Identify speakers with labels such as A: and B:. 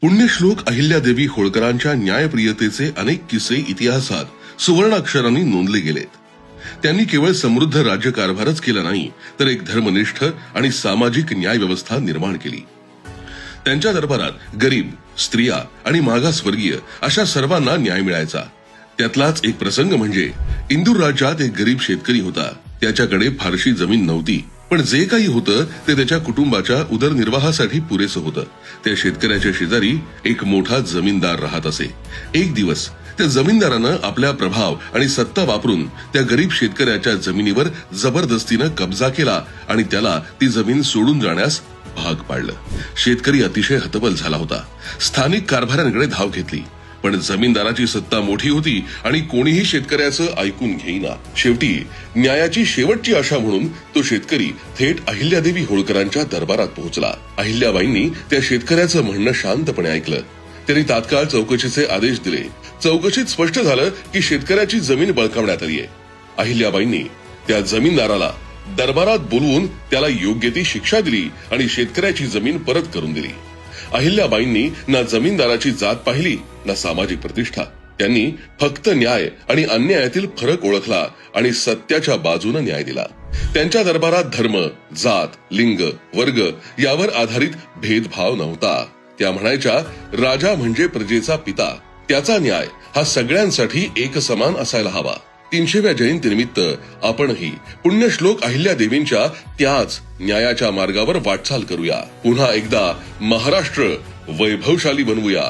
A: पुण्यश्लोक अहिल्यादेवी होळकरांच्या न्यायप्रियतेचे अनेक किस्से इतिहासात सुवर्णाक्षरांनी नोंदले गेलेत। त्यांनी केवळ समृद्ध राज्यकारभारच केला नाही, तर एक धर्मनिष्ठ आणि सामाजिक न्याय व्यवस्था निर्माण केली। त्यांच्या दरबारात गरीब, स्त्रिया आणि मागासवर्गीय अशा सर्वांना न्याय मिळायचा। त्यातलाच एक प्रसंग म्हणजे इंदूर राज्यात एक गरीब शेतकरी होता। त्याच्याकडे फारशी जमीन नव्हती, पण जे काही होतं ते त्याच्या कुटुंबाच्या उदरनिर्वाहासाठी पुरेसं होतं। त्या शेतकऱ्याच्या शेजारी एक मोठा जमीनदार राहत असे। एक दिवस त्या जमीनदारानं आपल्या प्रभाव आणि सत्ता वापरून त्या गरीब शेतकऱ्याच्या जमिनीवर जबरदस्तीनं कब्जा केला आणि त्याला ती जमीन सोडून जाण्यास भाग पाडलं। शेतकरी अतिशय हतबल झाला होता। स्थानिक कारभाऱ्यांकडे धाव घेतली, पण जमीनदाराची सत्ता मोठी होती आणि कोणीही शेतकऱ्याचं ऐकून घेईना। शेवटी न्यायाची शेवटची आशा म्हणून तो शेतकरी थेट अहिल्यादेवी होळकरांच्या दरबारात पोहोचला। अहिल्याबाईंनी त्या शेतकऱ्याचं म्हणणं शांतपणे ऐकलं। त्यांनी तात्काळ चौकशीचे आदेश दिले। चौकशीत स्पष्ट झालं की शेतकऱ्याची जमीन बळकावण्यात आली आहे। अहिल्याबाईंनी त्या जमीनदाराला दरबारात बोलवून त्याला योग्य ती शिक्षा दिली आणि शेतकऱ्याची जमीन परत करून दिली। अहिल्याबाईंनी ना जमीनदाराची जात पाहिली ना सामाजिक प्रतिष्ठा। त्यांनी फक्त न्याय आणि अन्यायातील फरक ओळखला आणि सत्याच्या बाजूने न्याय दिला। त्यांच्या दरबारात धर्म, जात, लिंग, वर्ग यावर आधारित भेदभाव नव्हता। त्या म्हणायच्या, राजा म्हणजे प्रजेचा पिता, त्याचा न्याय हा सगळ्यांसाठी एक समान असायला हवा। 300व्या जयंतीनिमित्त आपणही पुण्यश्लोक अहिल्यादेवींच्या त्याच न्यायाच्या मार्गावर वाटचाल करूया। पुन्हा एकदा महाराष्ट्र वैभवशाली बनवूया।